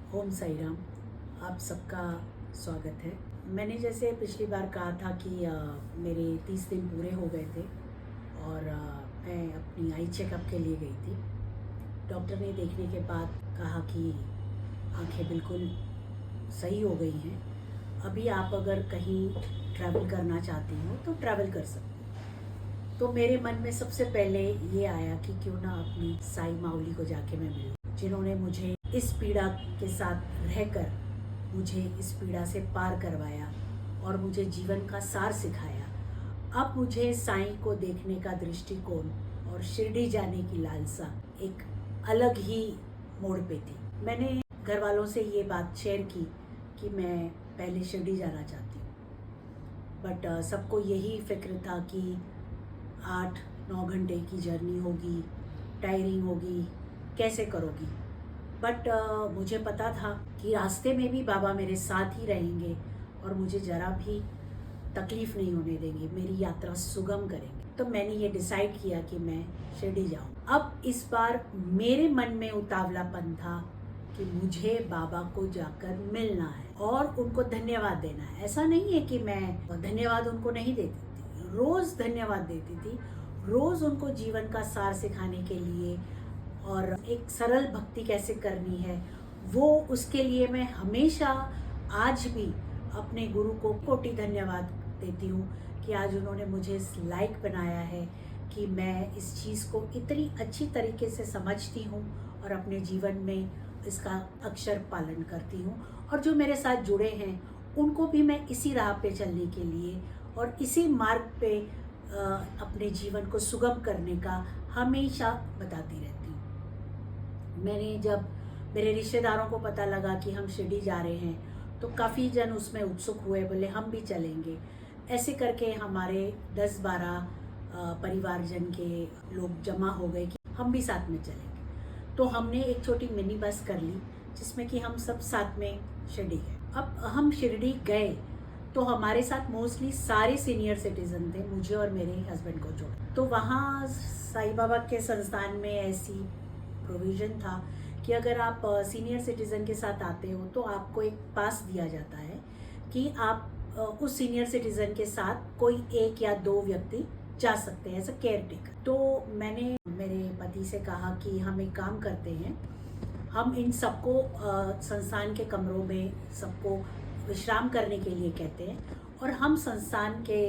ओम साई राम। आप सबका स्वागत है। मैंने जैसे पिछली बार कहा था कि मेरे 30 दिन पूरे हो गए थे और मैं अपनी आई चेकअप के लिए गई थी। डॉक्टर ने देखने के बाद कहा कि आंखें बिल्कुल सही हो गई हैं। अभी आप अगर कहीं ट्रैवल करना चाहती हो तो ट्रैवल कर सकती हो। तो मेरे मन में सबसे पहले ये आया कि क्यों ना अपनी साई माउली को जाके मैं मिलूं, जिन्होंने मुझे इस पीड़ा के साथ रहकर मुझे इस पीड़ा से पार करवाया और मुझे जीवन का सार सिखाया। अब मुझे साईं को देखने का दृष्टिकोण और शिरडी जाने की लालसा एक अलग ही मोड़ पे थी। मैंने घर वालों से ये बात शेयर की कि मैं पहले शिरडी जाना चाहती हूँ, बट सबको यही फिक्र था कि 8-9 घंटे की जर्नी होगी, टायरिंग होगी, कैसे करोगी। बट मुझे पता था कि रास्ते में भी बाबा मेरे साथ ही रहेंगे और मुझे ज़रा भी तकलीफ़ नहीं होने देंगे, मेरी यात्रा सुगम करेंगे। तो मैंने ये डिसाइड किया कि मैं शिरडी जाऊँ। अब इस बार मेरे मन में उतावलापन था कि मुझे बाबा को जाकर मिलना है और उनको धन्यवाद देना है। ऐसा नहीं है कि मैं धन्यवाद उनको नहीं देती थी, रोज़ धन्यवाद देती थी, रोज़ उनको जीवन का सार सिखाने के लिए और एक सरल भक्ति कैसे करनी है, वो उसके लिए मैं हमेशा आज भी अपने गुरु को कोटि धन्यवाद देती हूँ कि आज उन्होंने मुझे इस लायक बनाया है कि मैं इस चीज़ को इतनी अच्छी तरीके से समझती हूँ और अपने जीवन में इसका अक्षर पालन करती हूँ। और जो मेरे साथ जुड़े हैं उनको भी मैं इसी राह पे चलने के लिए और इसी मार्ग पे अपने जीवन को सुगम करने का हमेशा बताती रहती हूँ। मैंने जब मेरे रिश्तेदारों को पता लगा कि हम शिरडी जा रहे हैं तो काफ़ी जन उसमें उत्सुक हुए, बोले हम भी चलेंगे। ऐसे करके हमारे 10-12 परिवारजन के लोग जमा हो गए कि हम भी साथ में चलेंगे। तो हमने एक छोटी मिनी बस कर ली जिसमें कि हम सब साथ में शिरडी गए। अब हम शिरडी गए तो हमारे साथ मोस्टली सारे सीनियर सिटीजन थे, मुझे और मेरे हस्बैंड को छोड़। तो वहाँ साईं बाबा के संस्थान में ऐसी प्रोविज़न था कि अगर आप सीनियर सिटीज़न के साथ आते हो तो आपको एक पास दिया जाता है कि आप उस सीनियर सिटीज़न के साथ कोई 1 या 2 व्यक्ति जा सकते हैं एज अ केयर टेकर। तो मैंने मेरे पति से कहा कि हम एक काम करते हैं, हम इन सबको संस्थान के कमरों में सबको विश्राम करने के लिए कहते हैं और हम संस्थान के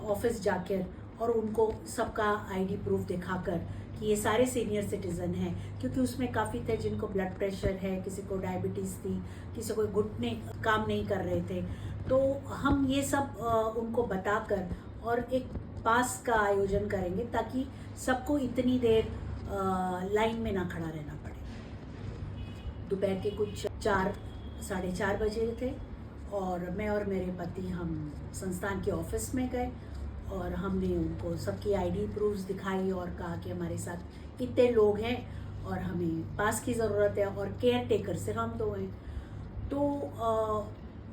ऑफिस जाकर और उनको सबका आईडी प्रूफ दिखाकर कि ये सारे सीनियर सिटीज़न हैं, क्योंकि उसमें काफ़ी थे जिनको ब्लड प्रेशर है, किसी को डायबिटीज़ थी, किसी को घुटने काम नहीं कर रहे थे। तो हम ये सब उनको बताकर और एक पास का आयोजन करेंगे ताकि सबको इतनी देर लाइन में ना खड़ा रहना पड़े। दोपहर के कुछ 4-4:30 बजे थे और मैं और मेरे पति हम संस्थान के ऑफिस में गए और हमने उनको सबकी आईडी प्रूफ्स दिखाई और कहा कि हमारे साथ इतने लोग हैं और हमें पास की ज़रूरत है और केयर टेकर सिर्फ हम 2 हैं। तो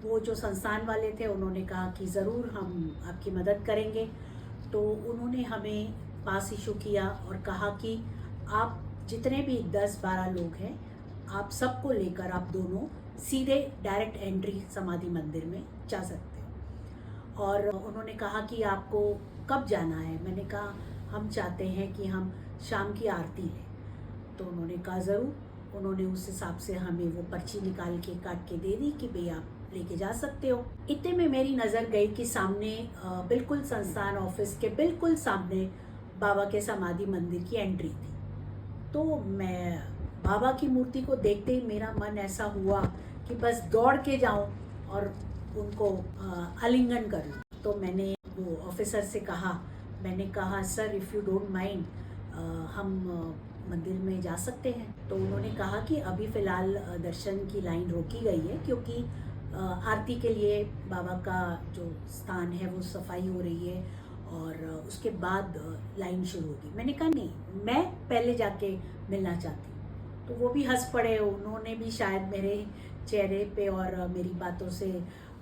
वो जो संस्थान वाले थे उन्होंने कहा कि ज़रूर हम आपकी मदद करेंगे। तो उन्होंने हमें पास इशू किया और कहा कि आप जितने भी 10-12 लोग हैं, आप सबको लेकर आप दोनों सीधे डायरेक्ट एंट्री समाधि मंदिर में जा सकते हो। और उन्होंने कहा कि आपको कब जाना है। मैंने कहा हम चाहते हैं कि हम शाम की आरती लें। तो उन्होंने कहा ज़रूर। उन्होंने उस हिसाब से हमें वो पर्ची निकाल के काट के दे दी कि भाई आप लेके जा सकते हो। इतने में मेरी नज़र गई कि सामने बिल्कुल संस्थान ऑफिस के बिल्कुल सामने बाबा के समाधि मंदिर की एंट्री थी। तो मैं बाबा की मूर्ति को देखते ही मेरा मन ऐसा हुआ कि बस दौड़ के जाऊं और उनको आलिंगन कर लूं। तो मैंने वो ऑफिसर से कहा, मैंने कहा sir if you don't mind हम मंदिर में जा सकते हैं। तो उन्होंने कहा कि अभी फ़िलहाल दर्शन की लाइन रोकी गई है क्योंकि आरती के लिए बाबा का जो स्थान है वो सफाई हो रही है और उसके बाद लाइन शुरू होगी। मैंने कहा नहीं, मैं पहले जाके मिलना चाहती हूँ। तो वो भी हंस पड़े। उन्होंने भी शायद मेरे चेहरे पे और मेरी बातों से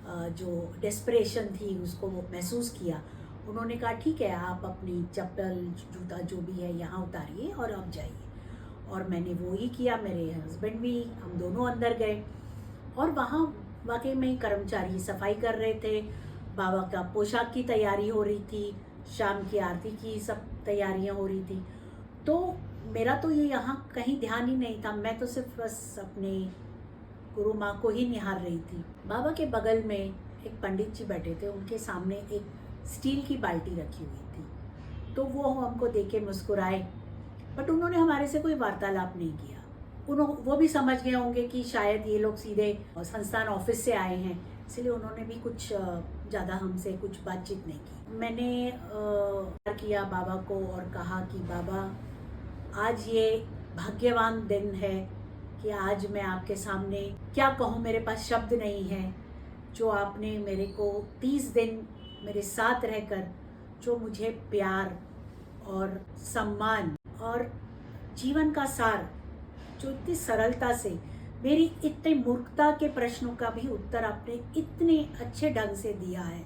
जो डेस्परेशन थी उसको महसूस किया। उन्होंने कहा ठीक है, आप अपनी चप्पल जूता जो भी है यहाँ उतारिए और आप जाइए। और मैंने वो ही किया, मेरे हस्बैंड भी, हम दोनों अंदर गए और वहाँ वाकई में कर्मचारी सफाई कर रहे थे। बाबा का पोशाक की तैयारी हो रही थी, शाम की आरती की सब तैयारियां हो रही थी। तो मेरा तो ये यहाँ कहीं ध्यान ही नहीं था, मैं तो सिर्फ बस अपने गुरु माँ को ही निहार रही थी। बाबा के बगल में एक पंडित जी बैठे थे, उनके सामने एक स्टील की बाल्टी रखी हुई थी। तो वो हमको देख के मुस्कुराए, बट उन्होंने हमारे से कोई वार्तालाप नहीं किया। वो भी समझ गए होंगे कि शायद ये लोग सीधे संस्थान ऑफिस से आए हैं, इसलिए उन्होंने भी कुछ ज़्यादा हमसे कुछ बातचीत नहीं की। मैंने किया बाबा को और कहा कि बाबा, आज ये भाग्यवान दिन है कि आज मैं आपके सामने क्या कहूँ, मेरे पास शब्द नहीं है। जो आपने मेरे को 30 दिन मेरे साथ रहकर जो मुझे प्यार और सम्मान और जीवन का सार, जो इतनी सरलता से मेरी इतने मूर्खता के प्रश्नों का भी उत्तर आपने इतने अच्छे ढंग से दिया है,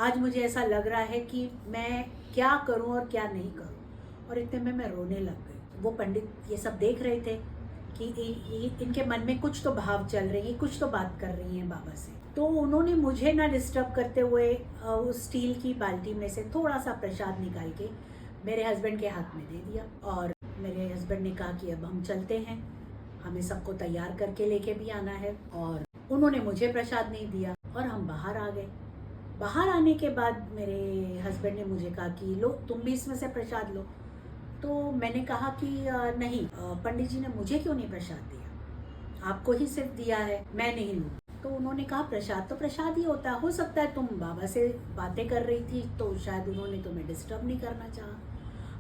आज मुझे ऐसा लग रहा है कि मैं क्या करूं और क्या नहीं करूं। और इतने में मैं रोने लग गई। वो पंडित ये सब देख रहे थे कि इनके मन में कुछ तो भाव चल रही है, कुछ तो बात कर रही हैं बाबा से। तो उन्होंने मुझे ना डिस्टर्ब करते हुए उस स्टील की बाल्टी में से थोड़ा सा प्रसाद निकाल के मेरे हस्बैंड के हाथ में दे दिया और मेरे हस्बैंड ने कहा कि अब हम चलते हैं, हमें सबको तैयार करके लेके भी आना है। और उन्होंने मुझे प्रसाद नहीं दिया और हम बाहर आ गए। बाहर आने के बाद मेरे हस्बैंड ने मुझे कहा कि लो तुम भी इसमें से प्रसाद लो। तो मैंने कहा कि नहीं, पंडित जी ने मुझे क्यों नहीं प्रसाद दिया, आपको ही सिर्फ दिया है, मैं नहीं लूँ। तो उन्होंने कहा प्रसाद तो प्रसाद ही होता है, हो सकता है तुम बाबा से बातें कर रही थी तो शायद उन्होंने तुम्हें डिस्टर्ब नहीं करना चाहा,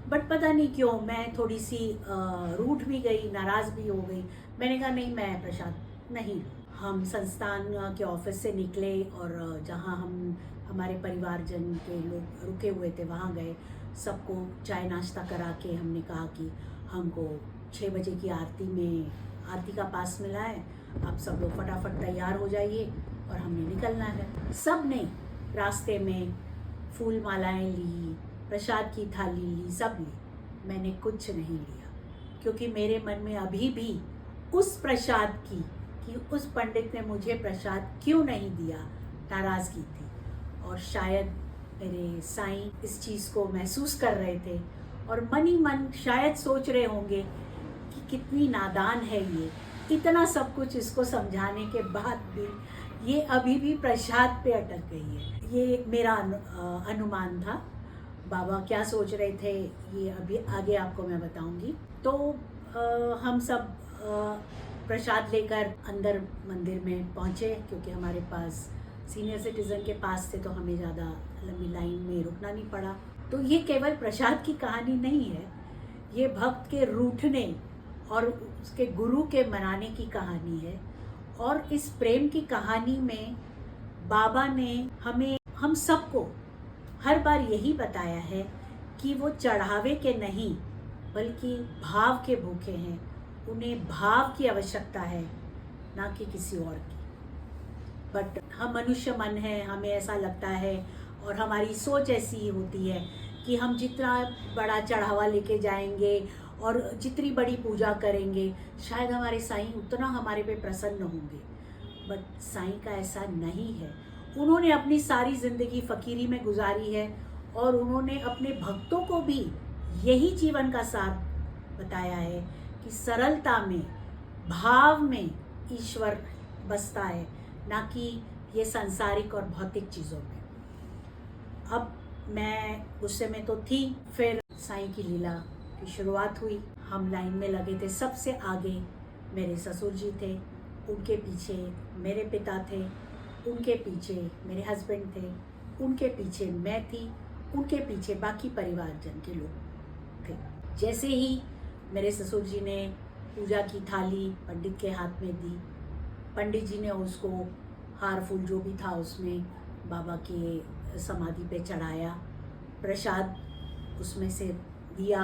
बट पता नहीं क्यों मैं थोड़ी सी रूठ भी गई, नाराज़ भी हो गई। मैंने कहा नहीं, मैं प्रसाद नहीं लूँ। हम संस्थान के ऑफिस से निकले और जहाँ हम हमारे परिवारजन के लोग रुके हुए थे वहाँ गए, सबको चाय नाश्ता करा के हमने कहा कि हमको 6 बजे की आरती का पास मिला है, आप सब लोग फटाफट तैयार हो जाइए और हमने निकलना है। सब ने रास्ते में फूल मालाएं ली, प्रसाद की थाली ली, सब ली। मैंने कुछ नहीं लिया क्योंकि मेरे मन में अभी भी उस प्रसाद की कि उस पंडित ने मुझे प्रसाद क्यों नहीं दिया नाराज़गी थी। और शायद मेरे साईं इस चीज़ को महसूस कर रहे थे और मन ही मन शायद सोच रहे होंगे कि कितनी नादान है ये, इतना सब कुछ इसको समझाने के बाद भी ये अभी भी प्रसाद पे अटक गई है। ये मेरा अनुमान था। बाबा क्या सोच रहे थे ये अभी आगे आपको मैं बताऊंगी। तो हम सब प्रसाद लेकर अंदर मंदिर में पहुँचे क्योंकि हमारे पास सीनियर सिटीज़न के पास थे तो हमें ज़्यादा लंबी लाइन में रुकना नहीं पड़ा। तो ये केवल प्रसाद की कहानी नहीं है, ये भक्त के रूठने और उसके गुरु के मनाने की कहानी है। और इस प्रेम की कहानी में बाबा ने हमें, हम सबको हर बार यही बताया है कि वो चढ़ावे के नहीं बल्कि भाव के भूखे हैं, उन्हें भाव की आवश्यकता है ना कि किसी और की। बट हम मनुष्य मन है, हमें ऐसा लगता है और हमारी सोच ऐसी ही होती है कि हम जितना बड़ा चढ़ावा लेके जाएंगे और जितनी बड़ी पूजा करेंगे शायद हमारे साईं उतना हमारे पे प्रसन्न होंगे। बट साईं का ऐसा नहीं है। उन्होंने अपनी सारी ज़िंदगी फ़कीरी में गुजारी है और उन्होंने अपने भक्तों को भी यही जीवन का सार बताया है कि सरलता में, भाव में ईश्वर बसता है, ना कि ये सांसारिक और भौतिक चीज़ों में। अब मैं गुस्से में तो थी। फिर साईं की लीला की शुरुआत हुई। हम लाइन में लगे थे, सबसे आगे मेरे ससुर जी थे, उनके पीछे मेरे पिता थे, उनके पीछे मेरे हस्बैंड थे, उनके पीछे मैं थी, उनके पीछे बाकी परिवारजन के लोग थे। जैसे ही मेरे ससुर जी ने पूजा की थाली पंडित के हाथ में दी, पंडित जी ने उसको हार फूल जो भी था उसमें बाबा के समाधि पे चढ़ाया, प्रसाद उसमें से दिया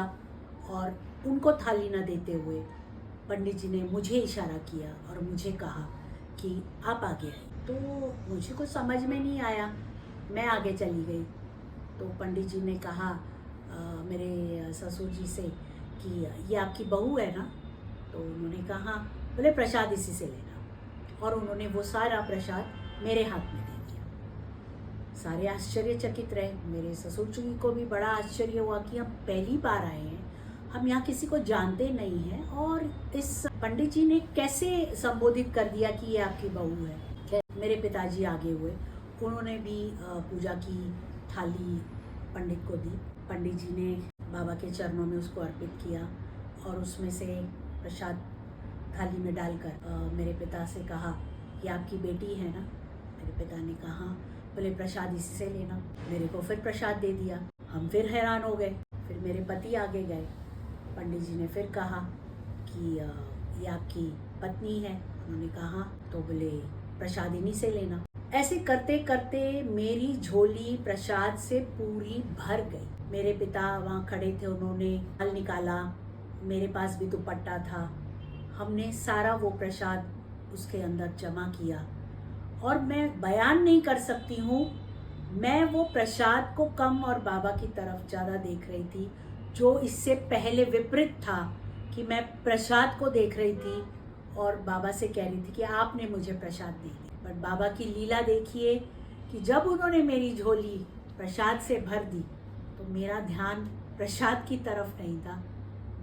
और उनको थाली न देते हुए पंडित जी ने मुझे इशारा किया और मुझे कहा कि आप आगे आइए। तो मुझे कुछ समझ में नहीं आया, मैं आगे चली गई। तो पंडित जी ने कहा मेरे ससुर जी से कि ये आपकी बहू है ना? तो उन्होंने कहा, बोले प्रसाद इसी से लेना, और उन्होंने वो सारा प्रसाद मेरे हाथ में दे दिया। सारे आश्चर्यचकित रहे। मेरे ससुर जी को भी बड़ा आश्चर्य हुआ कि हम पहली बार आए हैं, हम यहाँ किसी को जानते नहीं हैं, और इस पंडित जी ने कैसे संबोधित कर दिया कि ये आपकी बहू है। मेरे पिताजी आगे हुए, उन्होंने भी पूजा की थाली पंडित को दी। पंडित जी ने बाबा के चरणों में उसको अर्पित किया, और उसमें से प्रसाद थाली में डालकर मेरे पिता से कहा, ये आपकी बेटी है ना? मेरे पिता ने कहा, बोले प्रसाद इसी से लेना। मेरे को फिर प्रसाद दे दिया। हम फिर हैरान हो गए। फिर मेरे पति आगे गए। पंडित जी ने फिर कहा कि ये आपकी पत्नी है। उन्होंने कहा, तो बोले प्रसाद इन्हीं से लेना। ऐसे करते करते मेरी झोली प्रसाद से पूरी भर गई। मेरे पिता वहाँ खड़े थे, उन्होंने फल निकाला, मेरे पास भी दुपट्टा था, हमने सारा वो प्रसाद उसके अंदर जमा किया, और मैं बयान नहीं कर सकती हूँ, मैं वो प्रसाद को कम और बाबा की तरफ ज़्यादा देख रही थी, जो इससे पहले विपरीत था कि मैं प्रसाद को देख रही थी और बाबा से कह रही थी कि आपने मुझे प्रसाद दे दी। बट बाबा की लीला देखिए कि जब उन्होंने मेरी झोली प्रसाद से भर दी, तो मेरा ध्यान प्रसाद की तरफ नहीं था,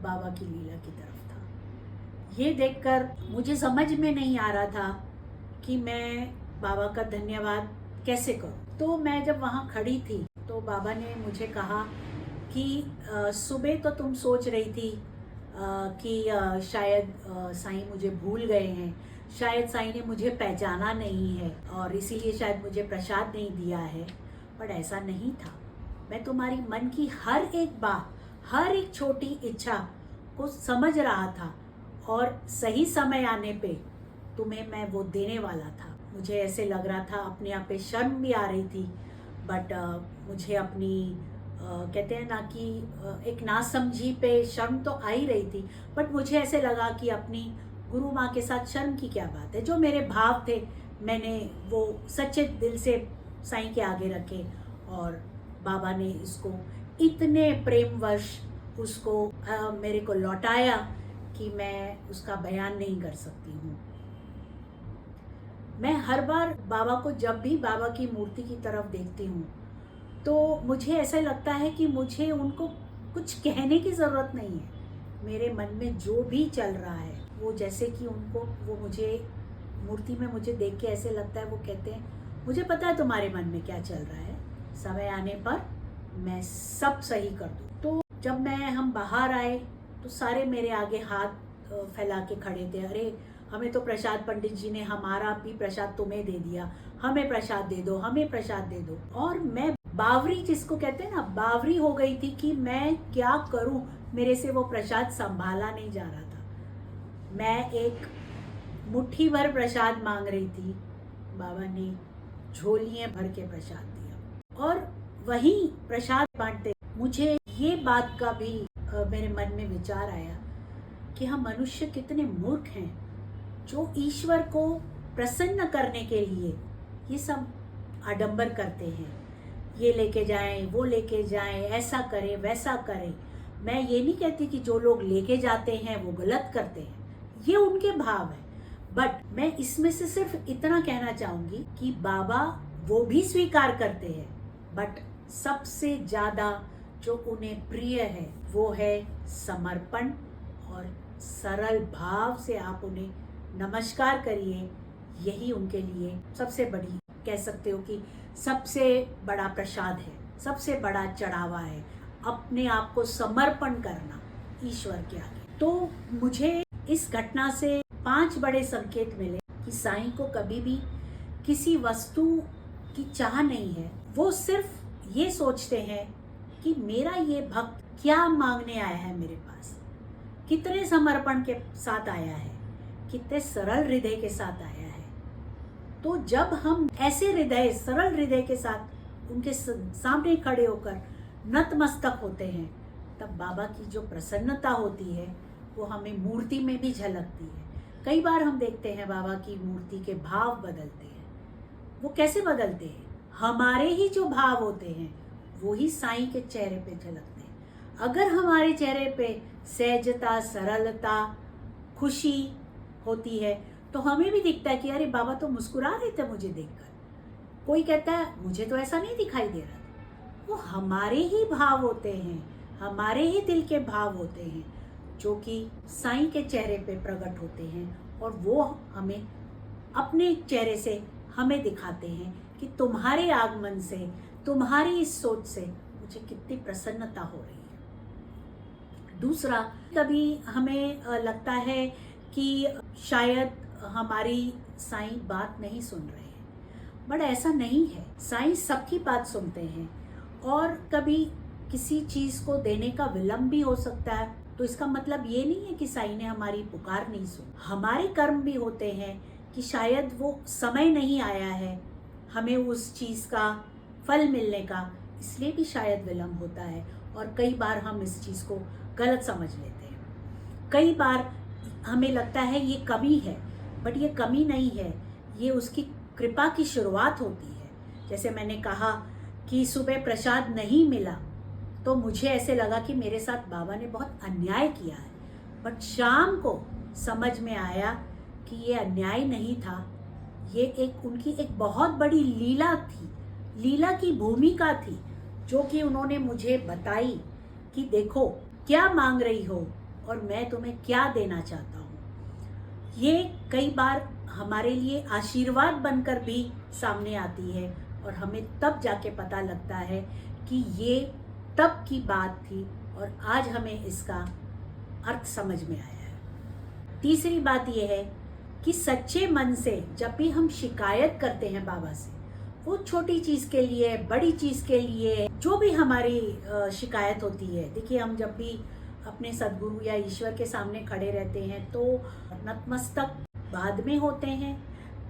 बाबा की लीला की तरफ था। ये देखकर मुझे समझ में नहीं आ रहा था कि मैं बाबा का धन्यवाद कैसे करूं। तो मैं जब वहाँ खड़ी थी, तो बाबा ने मुझे कहा कि सुबह तो तुम सोच रही थी कि शायद साईं मुझे भूल गए हैं, शायद साईं ने मुझे पहचाना नहीं है और इसीलिए शायद मुझे प्रसाद नहीं दिया है। पर ऐसा नहीं था। मैं तुम्हारी मन की हर एक बात, हर एक छोटी इच्छा को समझ रहा था, और सही समय आने पे तुम्हें मैं वो देने वाला था। मुझे ऐसे लग रहा था, अपने आप पे शर्म भी आ रही थी, बट मुझे अपनी कहते हैं ना कि एक नासमझी पे शर्म तो आ ही रही थी, बट मुझे ऐसे लगा कि अपनी गुरु माँ के साथ शर्म की क्या बात है। जो मेरे भाव थे, मैंने वो सच्चे दिल से साईं के आगे रखे, और बाबा ने इसको इतने प्रेमवश उसको मेरे को लौटाया कि मैं उसका बयान नहीं कर सकती हूँ। मैं हर बार बाबा को, जब भी बाबा की मूर्ति की तरफ देखती हूँ, तो मुझे ऐसा लगता है कि मुझे उनको कुछ कहने की ज़रूरत नहीं है। मेरे मन में जो भी चल रहा है, वो जैसे कि उनको, वो मुझे मूर्ति में मुझे देख के ऐसे लगता है, वो कहते हैं, मुझे पता है तुम्हारे मन में क्या चल रहा है, समय आने पर मैं सब सही कर दूँ। तो जब हम बाहर आए, तो सारे मेरे आगे हाथ फैला के खड़े थे, अरे हमें तो प्रसाद, पंडित जी ने हमारा भी प्रसाद तुम्हें दे दिया, हमें प्रसाद दे दो, हमें प्रसाद दे दो। और मैं बावरी, जिसको कहते हैं ना, बावरी हो गई थी कि मैं क्या करूं। मेरे से वो प्रसाद संभाला नहीं जा रहा था। मैं एक मुट्ठी भर प्रसाद मांग रही थी, बाबा ने झोलियां भर के प्रसाद दिया। और वही प्रसाद बांटते मुझे ये बात का भी मेरे मन में विचार आया कि हम मनुष्य कितने मूर्ख हैं, जो ईश्वर को प्रसन्न करने के लिए ये सब आडंबर करते हैं, ये लेके जाएं, वो लेके जाएं, ऐसा करें, वैसा करें। मैं ये नहीं कहती कि जो लोग लेके जाते हैं वो गलत करते हैं, ये उनके भाव है, बट मैं इसमें से सिर्फ इतना कहना चाहूँगी कि बाबा वो भी स्वीकार करते हैं, बट सबसे ज़्यादा जो उन्हें प्रिय है वो है समर्पण, और सरल भाव से आप उन्हें नमस्कार करिए। यही उनके लिए सबसे बड़ी, कह सकते हो कि सबसे बड़ा प्रसाद है, सबसे बड़ा चढ़ावा है, अपने आप को समर्पण करना ईश्वर के आगे। तो मुझे इस घटना से 5 बड़े संकेत मिले कि साईं को कभी भी किसी वस्तु की चाह नहीं है। वो सिर्फ ये सोचते हैं कि मेरा ये भक्त क्या मांगने आया है मेरे पास, कितने समर्पण के साथ आया है, कितने सरल हृदय के साथ आया है। तो जब हम ऐसे हृदय, सरल हृदय के साथ उनके सामने खड़े होकर नतमस्तक होते हैं, तब बाबा की जो प्रसन्नता होती है वो हमें मूर्ति में भी झलकती है। कई बार हम देखते हैं बाबा की मूर्ति के भाव बदलते हैं। वो कैसे बदलते हैं? हमारे ही जो भाव होते हैं वो ही साईं के चेहरे पे झलकते हैं। अगर हमारे चेहरे पे सहजता, सरलता, खुशी होती है तो हमें भी दिखता है कि अरे बाबा तो मुस्कुरा रहे थे मुझे देखकर। कोई कहता है मुझे तो ऐसा नहीं दिखाई दे रहा था। वो हमारे ही भाव होते हैं, हमारे ही दिल के भाव होते हैं जो कि साईं के चेहरे पे प्रकट होते हैं, और वो हमें अपने चेहरे से हमें दिखाते हैं कि तुम्हारे आगमन से, तुम्हारी इस सोच से मुझे कितनी प्रसन्नता हो रही है। दूसरा, कभी हमें लगता है कि शायद हमारी साईं बात नहीं सुन रहे हैं, बट ऐसा नहीं है। साईं सबकी बात सुनते हैं, और कभी किसी चीज़ को देने का विलंब भी हो सकता है, तो इसका मतलब ये नहीं है कि साईं ने हमारी पुकार नहीं सुनी। हमारे कर्म भी होते हैं कि शायद वो समय नहीं आया है हमें उस चीज़ का फल मिलने का, इसलिए भी शायद विलंब होता है, और कई बार हम इस चीज़ को गलत समझ लेते हैं। कई बार हमें लगता है ये कमी है, बट ये कमी नहीं है, ये उसकी कृपा की शुरुआत होती है। जैसे मैंने कहा कि सुबह प्रसाद नहीं मिला तो मुझे ऐसे लगा कि मेरे साथ बाबा ने बहुत अन्याय किया है, बट शाम को समझ में आया कि ये अन्याय नहीं था, ये एक उनकी एक बहुत बड़ी लीला थी, लीला की भूमिका थी, जो कि उन्होंने मुझे बताई कि देखो क्या मांग रही हो और मैं तुम्हें क्या देना चाहता हूँ। ये कई बार हमारे लिए आशीर्वाद बनकर भी सामने आती है, और हमें तब जाके पता लगता है कि ये तब की बात थी और आज हमें इसका अर्थ समझ में आया है। तीसरी बात यह है कि सच्चे मन से जब भी हम शिकायत करते हैं बाबा से, वो छोटी चीज़ के लिए, बड़ी चीज़ के लिए, जो भी हमारी शिकायत होती है। देखिए, हम जब भी अपने सद्गुरु या ईश्वर के सामने खड़े रहते हैं तो नतमस्तक बाद में होते हैं।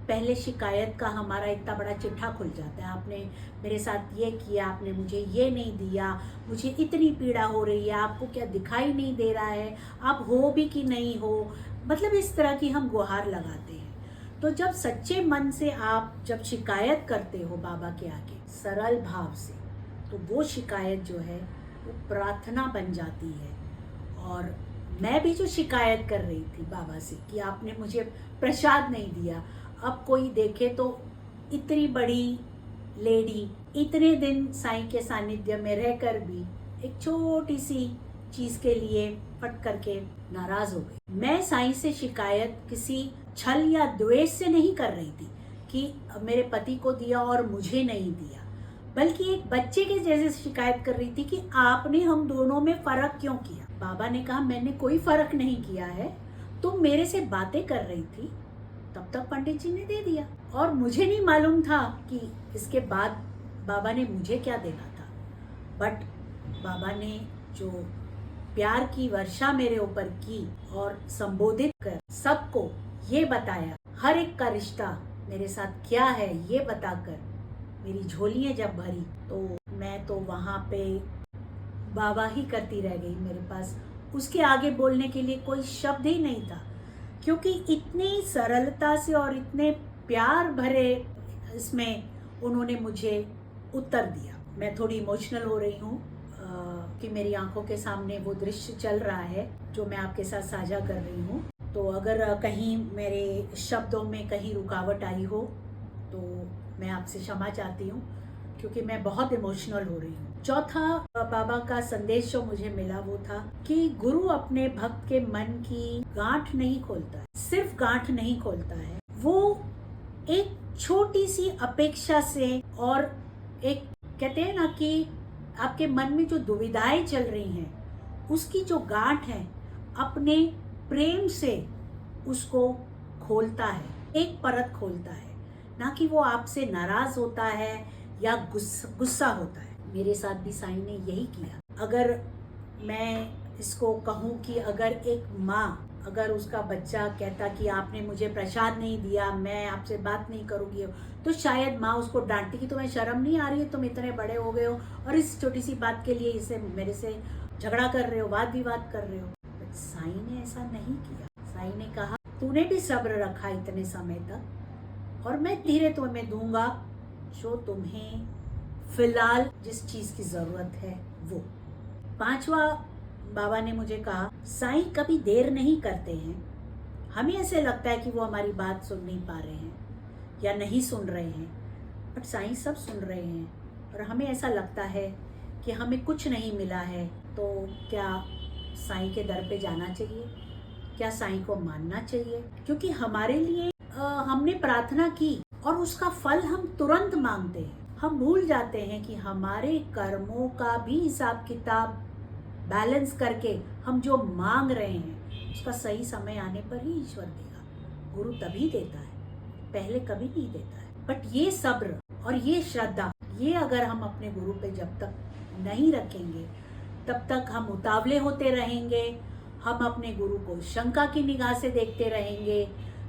पहले शिकायत का हमारा इतना बड़ा चिट्ठा खुल जाता है, आपने मेरे साथ ये किया, आपने मुझे ये नहीं दिया, मुझे इतनी पीड़ा हो रही है, आपको क्या दिखाई नहीं दे रहा है, आप हो भी कि नहीं हो, मतलब इस तरह की हम गुहार लगाते हैं। तो जब सच्चे मन से आप जब शिकायत करते हो बाबा के आगे सरल भाव से, तो वो शिकायत जो है वो प्रार्थना बन जाती है। और मैं भी जो शिकायत कर रही थी बाबा से कि आपने मुझे प्रसाद नहीं दिया, अब कोई देखे तो इतनी बड़ी लेडी इतने दिन साईं के सानिध्य में रहकर भी एक छोटी सी चीज के लिए फट करके नाराज हो गई। मैं साईं से शिकायत किसी छल या द्वेष से नहीं कर रही थी कि मेरे पति को दिया और मुझे नहीं दिया, बल्कि एक बच्चे के जैसे शिकायत कर रही थी कि आपने हम दोनों में फर्क क्यों किया। बाबा ने कहा मैंने कोई फर्क नहीं किया है, तुम मेरे से बातें कर रही थी, तब तक पंडित जी ने दे दिया, और मुझे नहीं मालूम था कि इसके बाद बाबा ने मुझे क्या देना था। बट बाबा ने जो प्यार की वर्षा मेरे ऊपर की और संबोधित कर सबको ये बताया, हर एक का रिश्ता मेरे साथ क्या है ये बताकर मेरी झोलियां जब भरी, तो मैं तो वहाँ पे बाबा ही करती रह गई। मेरे पास उसके आगे बोलने के लिए कोई शब्द ही नहीं था, क्योंकि इतनी सरलता से और इतने प्यार भरे इसमें उन्होंने मुझे उत्तर दिया। मैं थोड़ी इमोशनल हो रही हूँ कि मेरी आंखों के सामने वो दृश्य चल रहा है जो मैं आपके साथ साझा कर रही हूँ। तो अगर कहीं मेरे शब्दों में कहीं रुकावट आई हो तो मैं आपसे क्षमा चाहती हूँ, क्योंकि मैं बहुत इमोशनल हो रही हूँ। चौथा बाबा का संदेश जो मुझे मिला वो था कि गुरु अपने भक्त के मन की गांठ नहीं खोलता है, सिर्फ गांठ नहीं खोलता है, वो एक छोटी सी अपेक्षा से, और एक कहते हैं ना कि आपके मन में जो दुविधाएं चल रही हैं उसकी जो गांठ है अपने प्रेम से उसको खोलता है, एक परत खोलता है, ना कि वो आपसे नाराज होता है या गुस्सा होता है। मेरे साथ भी साईं ने यही किया। अगर मैं इसको कहूँ कि अगर एक माँ, अगर उसका बच्चा कहता कि आपने मुझे प्रसाद नहीं दिया, मैं आपसे बात नहीं करूँगी, तो शायद माँ उसको डांटती कि तुम्हें शर्म नहीं आ रही है, तुम इतने बड़े हो गए हो और इस छोटी सी बात के लिए इसे मेरे से झगड़ा कर रहे हो, वाद विवाद कर रहे हो। बट साईं ने ऐसा नहीं किया। साईं ने कहा तूने भी सब्र रखा इतने समय तक, और मैं धीरे तुम्हें दूंगा जो तुम्हें फिलहाल जिस चीज की जरूरत है वो। पांचवा, बाबा ने मुझे कहा साईं कभी देर नहीं करते हैं, हमें ऐसे लगता है कि वो हमारी बात सुन नहीं पा रहे हैं या नहीं सुन रहे हैं, बट साईं सब सुन रहे हैं। और हमें ऐसा लगता है कि हमें कुछ नहीं मिला है, तो क्या साईं के दर पे जाना चाहिए? क्या साईं को मानना चाहिए? क्योंकि हमारे लिए हमने प्रार्थना की और उसका फल हम तुरंत मांगते हैं। हम भूल जाते हैं कि हमारे कर्मों का भी हिसाब किताब बैलेंस करके हम जो मांग रहे हैं उसका सही समय आने पर ही ईश्वर देगा। गुरु तभी देता है, पहले कभी नहीं देता है। बट ये सब्र और ये श्रद्धा, ये अगर हम अपने गुरु पे जब तक नहीं रखेंगे, तब तक हम उतावले होते रहेंगे। हम अपने गुरु को शंका की निगाह से देखते रहेंगे,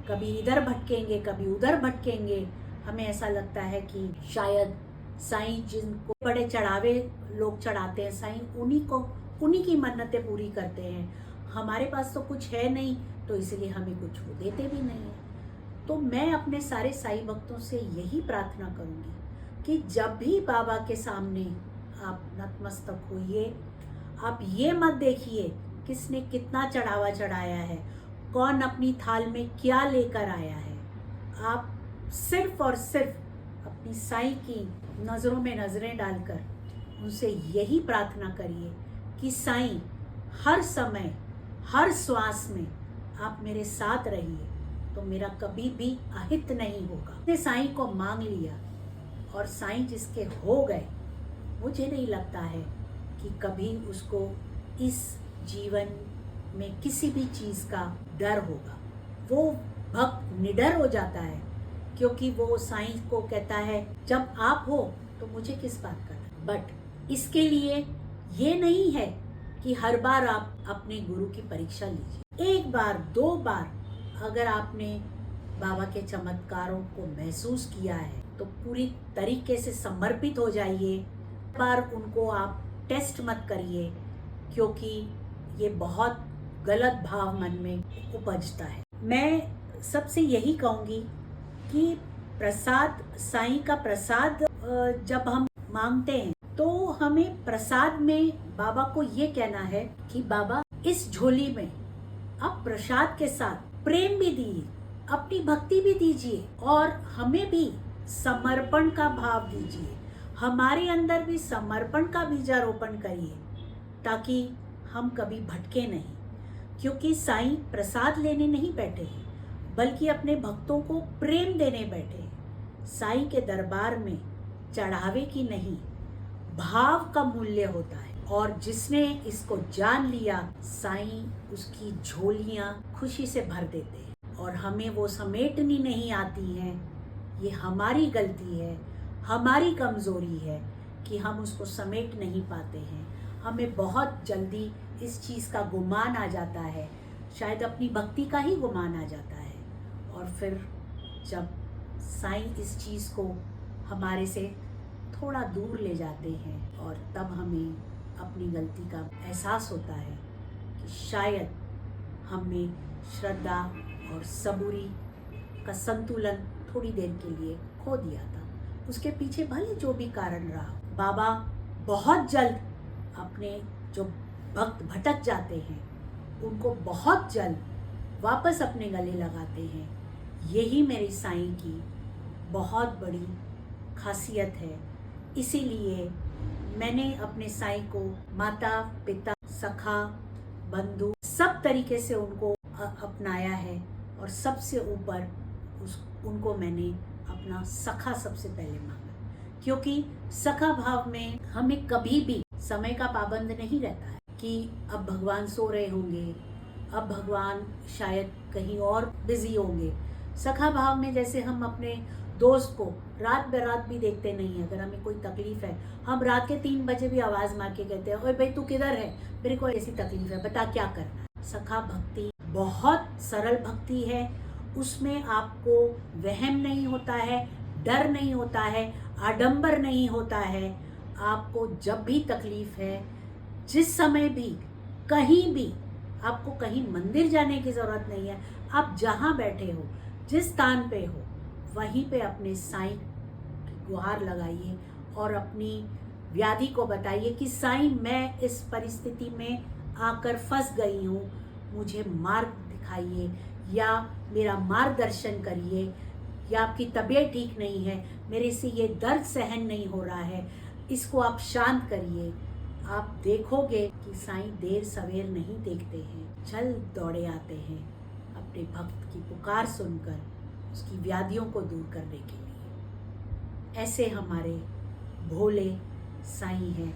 कभी इधर भटकेंगे, कभी उधर भटकेंगे। हमें ऐसा लगता है कि शायद साईं जिनको बड़े चढ़ावे लोग चढ़ाते हैं, साईं उन्हीं की मन्नतें पूरी करते हैं। हमारे पास तो कुछ है नहीं, तो इसलिए हमें कुछ वो देते भी नहीं है। तो मैं अपने सारे साईं भक्तों से यही प्रार्थना करूंगी कि जब भी बाबा के सामने आप नतमस्तक होइए, आप ये मत देखिए किसने कितना चढ़ावा चढ़ाया है, कौन अपनी थाल में क्या लेकर आया है। आप सिर्फ और सिर्फ अपनी साईं की नज़रों में नज़रें डालकर उनसे यही प्रार्थना करिए कि साईं हर समय, हर श्वास में आप मेरे साथ रहिए, तो मेरा कभी भी अहित नहीं होगा। मैंने साईं को मांग लिया और साईं जिसके हो गए, मुझे नहीं लगता है कि कभी उसको इस जीवन में किसी भी चीज़ का डर होगा। वो भक्त निडर हो जाता है, क्योंकि वो साईं को कहता है जब आप हो तो मुझे किस बात का डर। बट इसके लिए ये नहीं है कि हर बार आप अपने गुरु की परीक्षा लीजिए। एक बार, दो बार अगर आपने बाबा के चमत्कारों को महसूस किया है तो पूरी तरीके से समर्पित हो जाइए। बार उनको आप टेस्ट मत करिए, क्योंकि ये बहुत गलत भाव मन में उपजता है। मैं सबसे यही कहूँगी कि प्रसाद, साईं का प्रसाद जब हम मांगते हैं तो हमें प्रसाद में बाबा को ये कहना है कि बाबा इस झोली में आप प्रसाद के साथ प्रेम भी दीजिए, अपनी भक्ति भी दीजिए और हमें भी समर्पण का भाव दीजिए। हमारे अंदर भी समर्पण का बीजारोपण करिए ताकि हम कभी भटके नहीं। क्योंकि साईं प्रसाद लेने नहीं बैठे हैं, बल्कि अपने भक्तों को प्रेम देने बैठे हैं। साईं के दरबार में चढ़ावे की नहीं, भाव का मूल्य होता है। और जिसने इसको जान लिया, साईं उसकी झोलियां खुशी से भर देते हैं। और हमें वो समेटनी नहीं आती हैं, ये हमारी गलती है, हमारी कमजोरी है कि हम उसको समेट नहीं पाते हैं। हमें बहुत जल्दी इस चीज़ का गुमान आ जाता है, शायद अपनी भक्ति का ही गुमान आ जाता है। और फिर जब साईं इस चीज़ को हमारे से थोड़ा दूर ले जाते हैं और तब हमें अपनी गलती का एहसास होता है कि शायद हमने श्रद्धा और सबूरी का संतुलन थोड़ी देर के लिए खो दिया था। उसके पीछे भले जो भी कारण रहा, बाबा बहुत जल्द अपने जो भक्त भटक जाते हैं उनको बहुत जल्द वापस अपने गले लगाते हैं। यही मेरी साईं की बहुत बड़ी खासियत है। इसीलिए मैंने अपने साईं को माता, पिता, सखा, बंधु सब तरीके से उनको अपनाया है और सबसे ऊपर उनको मैंने अपना सखा सबसे पहले मांगा। क्योंकि सखा भाव में हमें कभी भी समय का पाबंद नहीं रहता है कि अब भगवान सो रहे होंगे, अब भगवान शायद कहीं और बिजी होंगे। सखा भाव में जैसे हम अपने दोस्त को रात बेरात भी देखते नहीं है। अगर हमें कोई तकलीफ है, हम रात के 3 बजे भी आवाज़ मार के कहते हैं, ओए भाई तू किधर है, मेरे को ऐसी तकलीफ है, बता क्या करना है। सखा भक्ति बहुत सरल भक्ति है। उसमें आपको वहम नहीं होता है, डर नहीं होता है, आडंबर नहीं होता है। आपको जब भी तकलीफ है, जिस समय भी, कहीं भी, आपको कहीं मंदिर जाने की ज़रूरत नहीं है। आप जहाँ बैठे हो, जिस स्थान पे हो, वहीं पे अपने साईं की गुहार लगाइए और अपनी व्याधि को बताइए कि साईं मैं इस परिस्थिति में आकर फंस गई हूँ, मुझे मार्ग दिखाइए। या मेरा मार्गदर्शन करिए, या आपकी तबीयत ठीक नहीं है, मेरे से ये दर्द सहन नहीं हो रहा है, इसको आप शांत करिए। आप देखोगे कि साईं देर सवेर नहीं देखते हैं, चल दौड़े आते हैं अपने भक्त की पुकार सुनकर उसकी व्याधियों को दूर करने के लिए। ऐसे हमारे भोले साईं हैं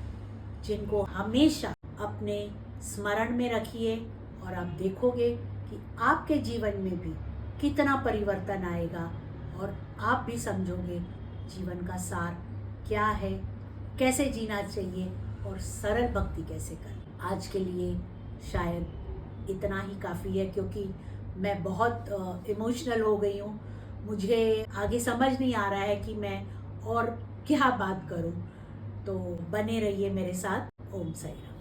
जिनको हमेशा अपने स्मरण में रखिए, और आप देखोगे कि आपके जीवन में भी कितना परिवर्तन आएगा, और आप भी समझोगे जीवन का सार क्या है, कैसे जीना चाहिए और सरल भक्ति कैसे करें। आज के लिए शायद इतना ही काफ़ी है, क्योंकि मैं बहुत इमोशनल हो गई हूँ। मुझे आगे समझ नहीं आ रहा है कि मैं और क्या बात करूँ। तो बने रहिए मेरे साथ। ओम साईं राम।